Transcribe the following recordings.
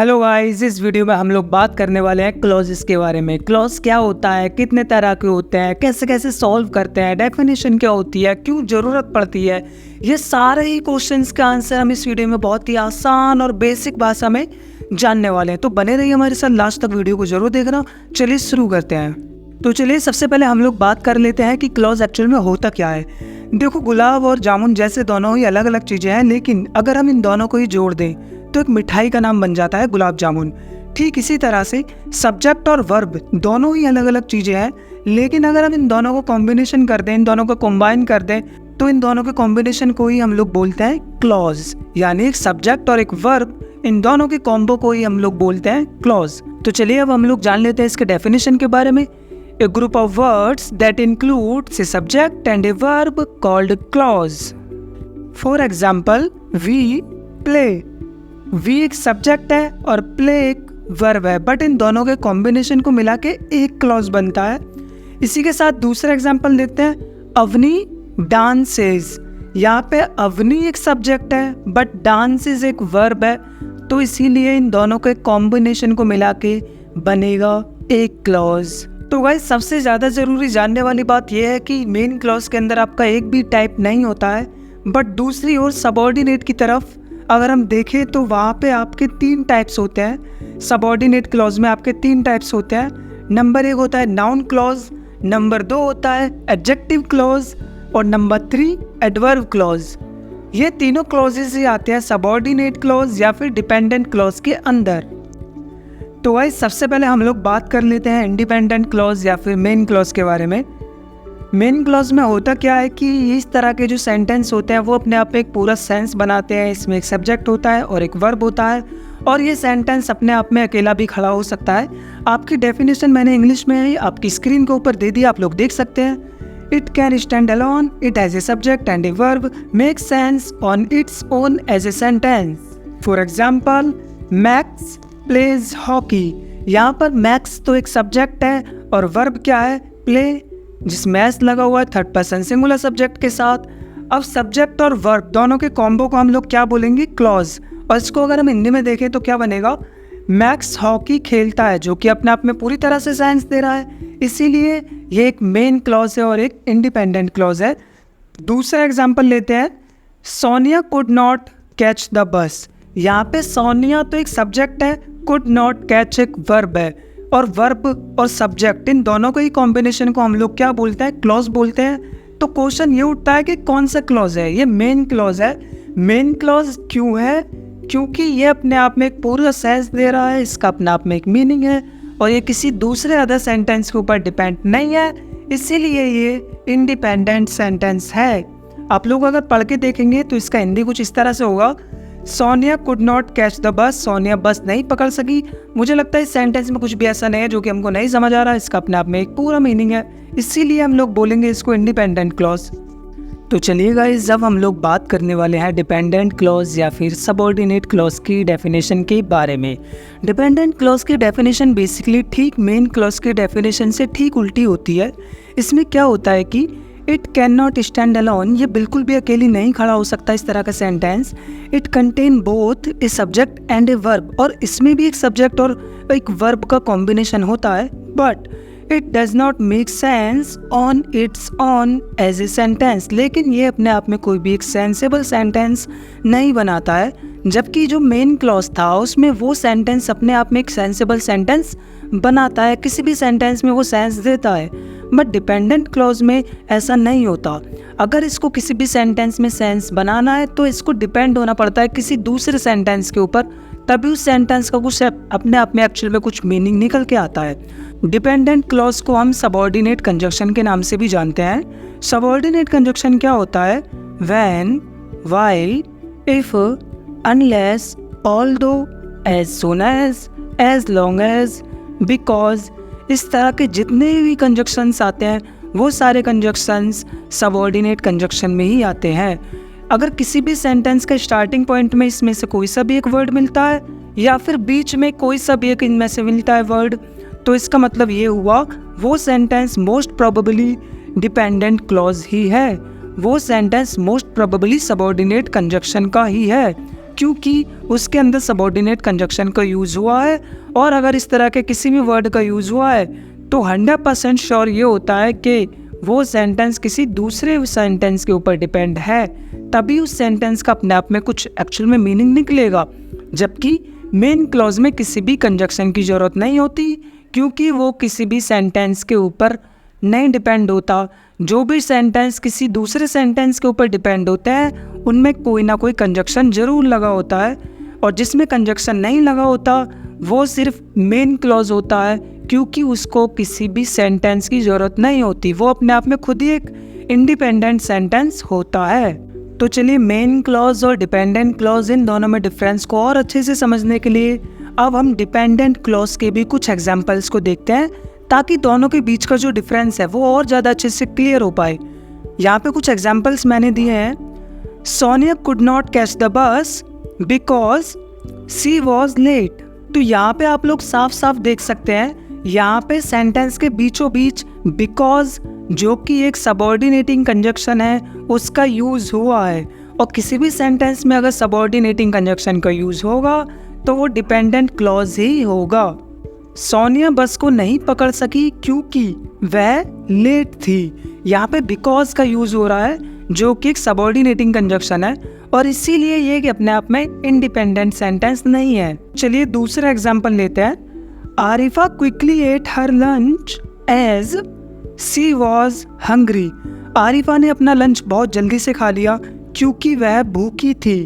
Hello guys, इस video में हम लोग बात करने वाले हैं क्लॉजेस के बारे में। क्लॉज क्या होता है, कितने तरह के होते हैं, कैसे कैसे सॉल्व करते हैं, डेफिनेशन क्या होती है, क्यों ज़रूरत पड़ती है, ये सारे ही क्वेश्चंस का आंसर हम इस वीडियो में बहुत ही आसान और बेसिक भाषा में जानने वाले हैं। तो बने रहिए हमारे साथ, लास्ट तक वीडियो को जरूर देखना। चलिए शुरू करते हैं। तो चलिए सबसे पहले हम लोग बात कर लेते हैं कि क्लॉज एक्चुअल में होता क्या है। देखो, गुलाब और जामुन जैसे दोनों ही अलग अलग चीज़ें हैं, लेकिन अगर हम इन दोनों को ही जोड़ दें तो एक मिठाई का नाम बन जाता है गुलाब जामुन। ठीक इसी तरह से सब्जेक्ट और वर्ब दोनों ही अलग अलग चीज़ें हैं, लेकिन अगर हम इन दोनों को कॉम्बिनेशन कर दें, इन दोनों को कंबाइन कर दें, तो इन दोनों के कॉम्बिनेशन को ही हम लोग बोलते हैं क्लॉज। यानी एक सब्जेक्ट और एक वर्ब, इन दोनों के कॉम्बो को ही हम लोग बोलते हैं क्लॉज। तो चलिए अब हम लोग जान लेते हैं इसके डेफिनेशन के बारे में। A group of words that includes a subject and a verb called clause. For example, we play. We एक सब्जेक्ट है और play एक वर्ब है, बट इन दोनों के कॉम्बिनेशन को मिला के एक क्लॉज बनता है। इसी के साथ दूसरा एग्जाम्पल देते हैं, अवनी डांसेस। यहाँ पे अवनी एक सब्जेक्ट है बट डांसेस एक वर्ब है, तो इसीलिए इन दोनों के कॉम्बिनेशन को मिला के बनेगा एक क्लॉज। तो गाइस, सबसे ज़्यादा ज़रूरी जानने वाली बात यह है कि मेन क्लॉज के अंदर आपका एक भी टाइप नहीं होता है, बट दूसरी ओर सबऑर्डिनेट की तरफ अगर हम देखें तो वहाँ पे आपके 3 टाइप्स होते हैं। सबऑर्डिनेट क्लॉज में आपके 3 टाइप्स होते हैं। नंबर 1 होता है नाउन क्लॉज, नंबर 2 होता है एडजेक्टिव क्लॉज और नंबर 3 एडवर्ब क्लॉज। ये तीनों क्लॉजेज ही आते हैं सबऑर्डिनेट क्लॉज या फिर डिपेंडेंट क्लॉज के अंदर। तो गाइस, सबसे पहले हम लोग बात कर लेते हैं इंडिपेंडेंट क्लॉज या फिर मेन क्लॉज के बारे में। मेन क्लॉज में होता क्या है कि इस तरह के जो सेंटेंस होते हैं वो अपने आप में एक पूरा सेंस बनाते हैं। इसमें एक सब्जेक्ट होता है और एक वर्ब होता है, और ये सेंटेंस अपने आप में अकेला भी खड़ा हो सकता है। आपकी डेफिनेशन मैंने इंग्लिश में ही आपकी स्क्रीन के ऊपर दे दी, आप लोग देख सकते हैं। It can stand alone, it as a subject and a verb, make sense on its own as a sentence. For example, Max plays hockey. यहाँ पर मैक्स तो एक सब्जेक्ट है और वर्ब क्या है, प्ले, जिसमें एस लगा हुआ है थर्ड पर्सन सिंगुलर सब्जेक्ट के साथ। अब सब्जेक्ट और वर्ब दोनों के कॉम्बो को हम लोग क्या बोलेंगे, क्लॉज। और इसको अगर हम हिंदी में देखें तो क्या बनेगा, मैक्स हॉकी खेलता है, जो कि अपने आप में पूरी तरह से सेंस दे रहा है। इसीलिए ये एक मेन क्लॉज है और एक इंडिपेंडेंट क्लॉज है। दूसरा एग्जाम्पल लेते हैं, Sonia could not catch the बस। यहाँ पे सोनिया तो एक सब्जेक्ट है, कुड नॉट कैच एक वर्ब है, और वर्ब और सब्जेक्ट इन दोनों के ही कॉम्बिनेशन को हम लोग क्या बोलते हैं, क्लॉज बोलते हैं। तो क्वेश्चन ये उठता है कि कौन सा क्लॉज है, ये मेन क्लॉज है। मेन क्लॉज क्यों है, क्योंकि ये अपने आप में एक पूरा सेंस दे रहा है, इसका अपने आप में एक मीनिंग है, और ये किसी दूसरे अदर सेंटेंस के ऊपर डिपेंड नहीं है, इसीलिए ये इंडिपेंडेंट सेंटेंस है। आप लोग अगर पढ़ के देखेंगे तो इसका हिंदी कुछ इस तरह से होगा, Sonia could not catch the बस। सोनिया बस नहीं पकड़ सकी। मुझे लगता है इस सेंटेंस में कुछ भी ऐसा नहीं है जो कि हमको नहीं समझ आ रहा है, इसका अपने आप में एक पूरा मीनिंग है, इसीलिए हम लोग बोलेंगे इसको इंडिपेंडेंट क्लॉज। तो चलिए गाइस, जब हम लोग बात करने वाले हैं डिपेंडेंट क्लॉज या फिर सबऑर्डिनेट क्लॉज की डेफिनेशन के बारे में। डिपेंडेंट क्लॉज की डेफिनेशन बेसिकली ठीक मेन क्लॉज की डेफिनेशन से ठीक उल्टी होती है। इसमें क्या होता है कि it can not stand alone, ये बिल्कुल भी अकेली नहीं खड़ा हो सकता इस तरह का sentence. It contain both A subject and a verb, और इसमें भी एक सब्जेक्ट और एक वर्ब का कॉम्बिनेशन होता है, but it does not make sense on its own as a sentence. लेकिन ये अपने आप में कोई भी एक सेंसेबल सेंटेंस नहीं बनाता है, जबकि जो मेन क्लॉज था उसमें वो सेंटेंस अपने आप में एक सेंसेबल सेंटेंस बनाता है, किसी भी सेंटेंस में वो सेंस देता है। बट डिपेंडेंट क्लॉज में ऐसा नहीं होता। अगर इसको किसी भी सेंटेंस में सेंस बनाना है तो इसको डिपेंड होना पड़ता है किसी दूसरे सेंटेंस के ऊपर, तभी उस सेंटेंस का कुछ अपने आप में एक्चुअल में कुछ मीनिंग निकल के आता है। डिपेंडेंट क्लॉज को हम सबऑर्डिनेट कंजक्शन के नाम से भी जानते हैं। सबऑर्डिनेट कंजक्शन क्या होता है, when, while, if, unless, although, as soon as long as, because, इस तरह के जितने भी कंजक्शंस आते हैं वो सारे कंजक्शंस सबऑर्डिनेट कंजक्शन में ही आते हैं। अगर किसी भी सेंटेंस के स्टार्टिंग पॉइंट में इसमें से कोई सा भी एक वर्ड मिलता है या फिर बीच में कोई सा भी एक इनमें से मिलता है वर्ड, तो इसका मतलब ये हुआ वो sentence most probably dependent clause ही है, वो sentence most probably subordinate conjunction का ही है। क्योंकि उसके अंदर सबऑर्डिनेट कंजक्शन का यूज़ हुआ है। और अगर इस तरह के किसी भी वर्ड का यूज़ हुआ है तो 100% श्योर ये होता है कि वो सेंटेंस किसी दूसरे सेंटेंस के ऊपर डिपेंड है, तभी उस सेंटेंस का अपने आप में कुछ एक्चुअल में मीनिंग निकलेगा। जबकि मेन क्लॉज में किसी भी कंजक्शन की ज़रूरत नहीं होती, क्योंकि वो किसी भी सेंटेंस के ऊपर नहीं डिपेंड होता। जो भी सेंटेंस किसी दूसरे सेंटेंस के ऊपर डिपेंड होता है उनमें कोई ना कोई कंजक्शन ज़रूर लगा होता है, और जिसमें कंजक्शन नहीं लगा होता वो सिर्फ मेन क्लॉज होता है, क्योंकि उसको किसी भी सेंटेंस की ज़रूरत नहीं होती, वो अपने आप में खुद ही एक इंडिपेंडेंट सेंटेंस होता है। तो चलिए मेन क्लॉज और डिपेंडेंट क्लॉज इन दोनों में डिफरेंस को और अच्छे से समझने के लिए अब हम डिपेंडेंट क्लॉज के भी कुछ एग्जांपल्स को देखते हैं, ताकि दोनों के बीच का जो डिफरेंस है वो और ज़्यादा अच्छे से क्लियर हो पाए। यहाँ पे कुछ एग्जांपल्स मैंने दिए हैं। Sonia could not catch the bus because she was late. तो यहाँ पे आप लोग साफ साफ देख सकते हैं, यहाँ पे सेंटेंस के बीचों बीच बिकॉज, जो कि एक सबऑर्डिनेटिंग कंजक्शन है, उसका यूज़ हुआ है। और किसी भी सेंटेंस में अगर सबऑर्डिनेटिंग कंजक्शन का यूज़ होगा तो वो डिपेंडेंट क्लॉज ही होगा। सोनिया बस को नहीं पकड़ सकी क्योंकि वह लेट थी। यहाँ पे बिकॉज का यूज़ हो रहा है, जो कि एक सबऑर्डिनेटिंग कंजक्शन है, और इसीलिए ये कि अपने आप में इंडिपेंडेंट सेंटेंस नहीं है। चलिए दूसरा एग्जांपल लेते हैं। Arifa quickly ate her lunch as she was hungry. Arifa ने अपना लंच बहुत जल्दी से खा लिया क्योंकि वह भूखी थी।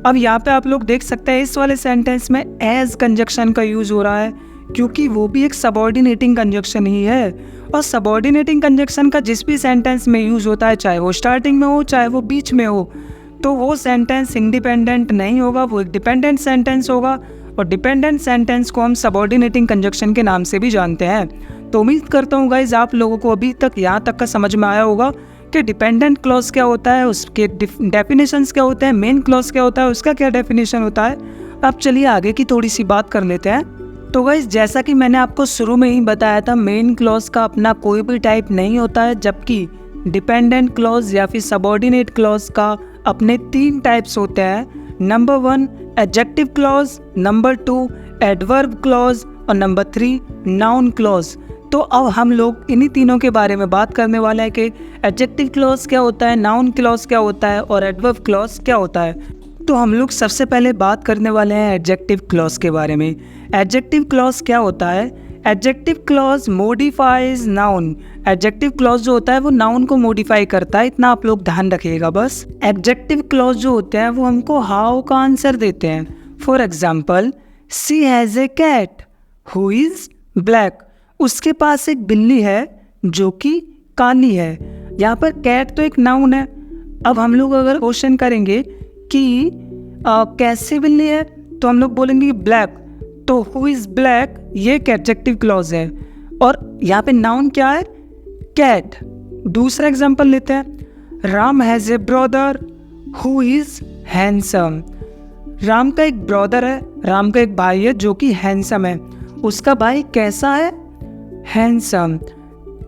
अब यहाँ पे आप लोग देख सकते हैं इस वाले सेंटेंस में एज कंजक्शन का यूज़ हो रहा है, क्योंकि वो भी एक सबऑर्डिनेटिंग कंजक्शन ही है। और सबऑर्डिनेटिंग कंजक्शन का जिस भी सेंटेंस में यूज़ होता है, चाहे वो स्टार्टिंग में हो चाहे वो बीच में हो, तो वो सेंटेंस इंडिपेंडेंट नहीं होगा, वो एक डिपेंडेंट सेंटेंस होगा। और डिपेंडेंट सेंटेंस को हम सबऑर्डिनेटिंग कंजक्शन के नाम से भी जानते हैं। तो उम्मीद करता हूँ गाइज आप लोगों को अभी तक यहाँ तक का समझ में आया होगा कि डिपेंडेंट क्लॉज क्या होता है, उसके डेफिनेशंस क्या होते हैं, मेन क्लॉज क्या होता है, उसका क्या डेफिनेशन होता है। अब चलिए आगे की थोड़ी सी बात कर लेते हैं। तो गाइज जैसा कि मैंने आपको शुरू में ही बताया था, मेन क्लॉज का अपना कोई भी टाइप नहीं होता है, जबकि डिपेंडेंट क्लॉज या फिर सबऑर्डिनेट क्लॉज का अपने 3 टाइप्स होते हैं। Number 1 adjective clause, number 2 adverb clause और नंबर 3 नाउन क्लॉज। तो अब हम लोग इन्हीं तीनों के बारे में बात करने वाले हैं कि एडजेक्टिव क्लॉज क्या होता है, नाउन क्लॉज क्या होता है और एडवर्ब क्लॉज क्या होता है। तो हम लोग सबसे पहले बात करने वाले हैं एडजेक्टिव क्लॉज के बारे में। एडजेक्टिव क्लॉज क्या होता है? Adjective clause modifies noun. Adjective clause जो होता है वो नाउन को मॉडिफाई करता है, इतना आप लोग ध्यान रखिएगा बस। एडजेक्टिव क्लॉज जो होते हैं वो हमको हाउ का आंसर देते हैं। For example, she has a cat who is black. उसके पास एक बिल्ली है जो कि काली है। यहाँ पर कैट तो एक नाउन है। अब हम लोग अगर क्वेश्चन करेंगे कि कैसे बिल्ली है, तो हम लोग बोलेंगे ब्लैक। तो हु इज़ ब्लैक ये एक एडजेक्टिव क्लॉज है, और यहाँ पे नाउन क्या है? कैट। दूसरा एग्जांपल लेते हैं। Ram has a brother who is handsome. Ram का एक ब्रदर है, राम का एक भाई है जो कि हैंडसम है। उसका भाई कैसा है? हैंडसम।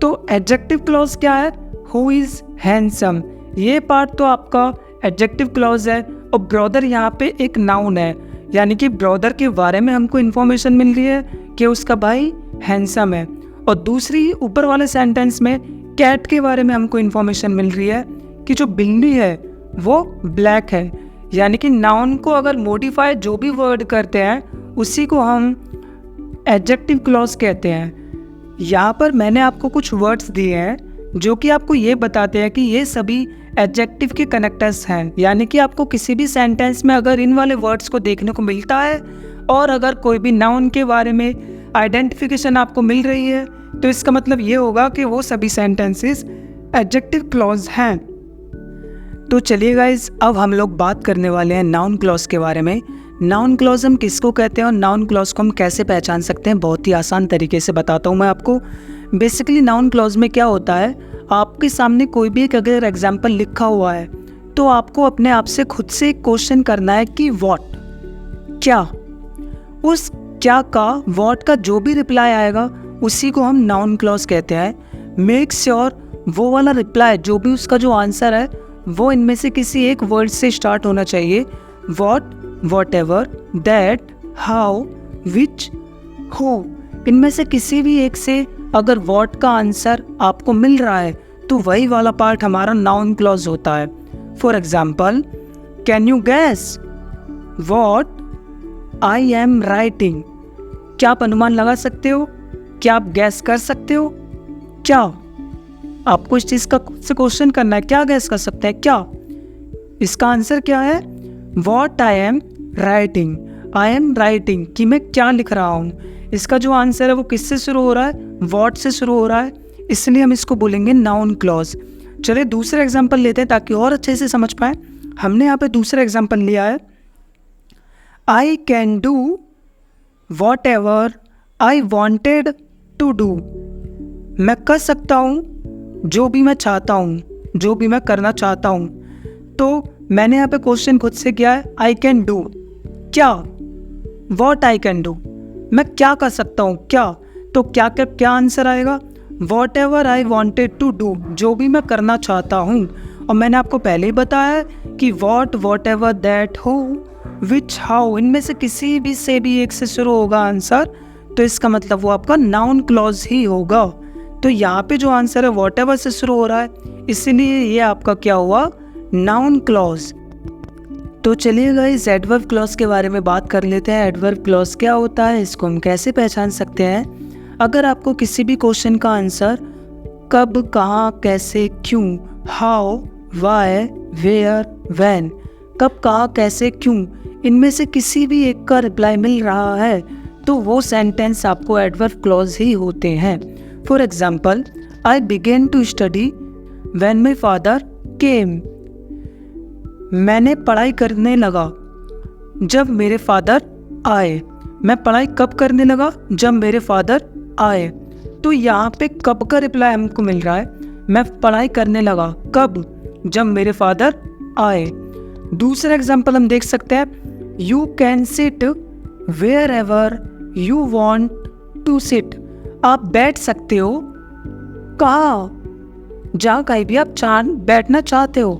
तो एडजेक्टिव क्लॉज क्या है? Who is handsome. ये पार्ट तो आपका एडजेक्टिव क्लॉज है, और ब्रदर यहाँ पे एक नाउन है, यानी कि ब्रदर के बारे में हमको इन्फॉर्मेशन मिल रही है कि उसका भाई हैंडसम है। और दूसरी ऊपर वाले सेंटेंस में कैट के बारे में हमको इन्फॉर्मेशन मिल रही है कि जो बिल्ली है वो ब्लैक है। यानी कि नाउन को अगर मॉडिफाई जो भी वर्ड करते हैं उसी को हम एडजेक्टिव क्लॉज कहते हैं। यहाँ पर मैंने आपको कुछ वर्ड्स दिए हैं जो कि आपको ये बताते हैं कि ये सभी एडजेक्टिव के कनेक्टर्स हैं। यानी कि आपको किसी भी सेंटेंस में अगर इन वाले वर्ड्स को देखने को मिलता है और अगर कोई भी नाउन के बारे में आइडेंटिफिकेशन आपको मिल रही है, तो इसका मतलब ये होगा कि वो सभी सेंटेंसेस एडजेक्टिव क्लॉज हैं। तो चलिए गाइज, अब हम लोग बात करने वाले हैं नाउन क्लॉज के बारे में। नाउन क्लॉज हम किसको कहते हैं और नाउन क्लॉज को हम कैसे पहचान सकते हैं, बहुत ही आसान तरीके से बताता हूँ मैं आपको। बेसिकली नाउन क्लॉज में क्या होता है, आपके सामने कोई भी एक अगर एग्जाम्पल लिखा हुआ है तो आपको अपने आप से खुद से एक क्वेश्चन करना है कि व्हाट, क्या। उस क्या का, व्हाट का जो भी रिप्लाई आएगा उसी को हम नाउन क्लॉज कहते हैं। मेक श्योर वो वाला रिप्लाई जो भी उसका जो आंसर है वो इनमें से किसी एक वर्ड से स्टार्ट होना चाहिए। What, what ever, that, how, which, who. इनमें से किसी भी एक से अगर वॉट का आंसर आपको मिल रहा है तो वही वाला पार्ट हमारा नाउन क्लॉज होता है। For example, can you gas what I am writing. क्या आप अनुमान लगा सकते हो? क्या आप गैस कर सकते हो? क्या आपको इस चीज़ का से क्वेश्चन करना है? क्या गैस कर सकते हैं? क्या इसका आंसर क्या है? What I am writing. I am writing कि मैं क्या लिख रहा हूँ। इसका जो आंसर है वो किससे शुरू हो रहा है? वॉट से शुरू हो रहा है, इसलिए हम इसको बोलेंगे नाउन क्लॉज। चलिए दूसरा एग्जाम्पल लेते हैं ताकि और अच्छे से समझ पाए। हमने यहाँ पे दूसरा एग्जाम्पल लिया है, I can do whatever I wanted to do. मैं कर सकता हूँ जो भी मैं चाहता हूँ, जो भी मैं करना चाहता हूँ। तो मैंने यहाँ पे क्वेश्चन खुद से किया है, आई कैन डू क्या? वॉट आई कैन डू, मैं क्या कर सकता हूँ? क्या? तो क्या आंसर आएगा? Whatever I wanted to do, जो भी मैं करना चाहता हूँ। और मैंने आपको पहले ही बताया कि what, what ever, that, who, which, how, इनमें से किसी भी से भी एक से शुरू होगा आंसर, तो इसका मतलब वो आपका नाउन क्लॉज ही होगा। तो यहाँ पे जो आंसर है वॉट एवर से शुरू हो रहा है, इसलिए ये आपका क्या हुआ? Noun clause. तो चलिए गाइस एडवर्ब क्लॉज के बारे में बात कर लेते हैं। एडवर्ब क्लॉज क्या होता है, इसको हम कैसे पहचान सकते हैं? अगर आपको किसी भी क्वेश्चन का आंसर कब, कहाँ, कैसे, क्यों, हाउ, वाई, वेयर, व्हेन, कब, कहाँ, कैसे, क्यों, इनमें से किसी भी एक का रिप्लाई मिल रहा है तो वो सेंटेंस आपको एडवर्ब क्लॉज ही होते हैं। For example, I begin to study when my father came. मैंने पढ़ाई करने लगा जब मेरे फादर आए। मैं पढ़ाई कब करने लगा? जब मेरे फादर आए। तो यहाँ पे कब का रिप्लाई हमको मिल रहा है? मैं पढ़ाई करने लगा कब? जब मेरे फादर आए। दूसरा एग्जाम्पल हम देख सकते हैं, you can sit wherever you want to sit. आप बैठ सकते हो कहाँ? जहाँ कहीं भी आप बैठना चाहते हो।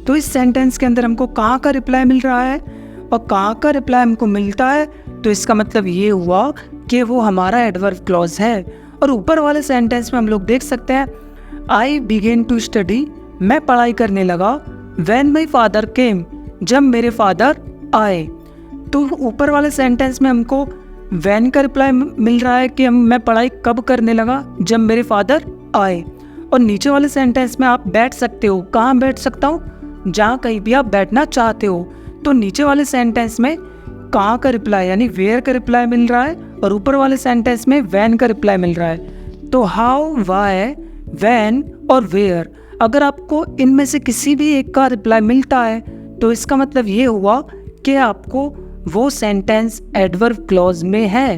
तो इस सेंटेंस के अंदर हमको कहाँ का रिप्लाई मिल रहा है और कहाँ का रिप्लाई हमको मिलता है, तो इसका मतलब ये हुआ कि वो हमारा एडवर्ब क्लॉज है। और ऊपर वाले सेंटेंस में हम लोग देख सकते हैं, आई बिगेन टू स्टडी, मैं पढ़ाई करने लगा, व्हेन माय फादर केम, जब मेरे फादर आए। तो ऊपर वाले सेंटेंस में हमको व्हेन का रिप्लाई मिल रहा है कि मैं पढ़ाई कब करने लगा? जब मेरे फादर आए। और नीचे वाले सेंटेंस में आप बैठ सकते हो, कहाँ बैठ सकता हूँ? जहाँ कहीं भी आप बैठना चाहते हो। तो नीचे वाले सेंटेंस में कहाँ का रिप्लाई यानी वेयर का रिप्लाई मिल रहा है और ऊपर वाले सेंटेंस में व्हेन का रिप्लाई मिल रहा है। तो हाउ, वाई, व्हेन और वेयर, अगर आपको इनमें से किसी भी एक का रिप्लाई मिलता है तो इसका मतलब ये हुआ कि आपको वो सेंटेंस एडवर्ब क्लॉज में है।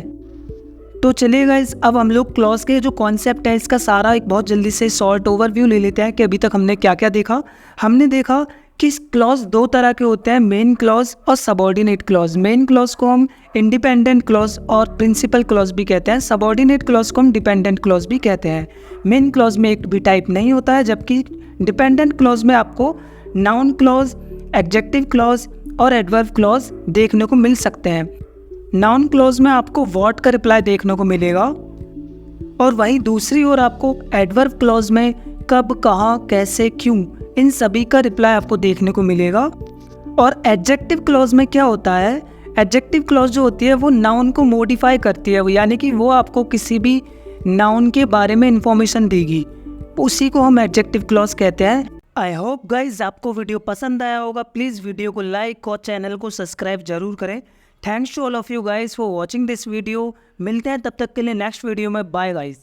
तो चलिए गाइस, अब हम लोग क्लॉज के जो कॉन्सेप्ट है इसका सारा एक बहुत जल्दी से शॉर्ट ओवरव्यू ले लेते हैं कि अभी तक हमने क्या क्या देखा। हमने देखा कि क्लॉज दो तरह के होते हैं, मेन क्लॉज और सबऑर्डिनेट क्लॉज। मेन क्लॉज को हम इंडिपेंडेंट क्लॉज और प्रिंसिपल क्लॉज भी कहते हैं, सबऑर्डिनेट क्लॉज को हम डिपेंडेंट क्लॉज भी कहते हैं। मेन क्लॉज में एक भी टाइप नहीं होता है, जबकि डिपेंडेंट क्लॉज में आपको नाउन क्लॉज, एडजेक्टिव क्लॉज और एडवर्ब क्लॉज देखने को मिल सकते हैं। नाउन क्लॉज में आपको व्हाट का रिप्लाई देखने को मिलेगा और वहीं दूसरी ओर आपको एडवर्ब क्लॉज में कब, कहाँ, कैसे, क्यों, इन सभी का रिप्लाई आपको देखने को मिलेगा। और एडजेक्टिव क्लॉज में क्या होता है? एडजेक्टिव क्लॉज जो होती है वो नाउन को मॉडिफाई करती है, यानी कि वो आपको किसी भी नाउन के बारे में इंफॉर्मेशन देगी, उसी को हम एडजेक्टिव क्लॉज कहते हैं। आई होप गाइज आपको वीडियो पसंद आया होगा। प्लीज़ वीडियो को लाइक और चैनल को सब्सक्राइब जरूर करें। Thanks to all of you guys for watching this video. मिलते हैं तब तक के लिए नेक्स्ट वीडियो में। Bye guys.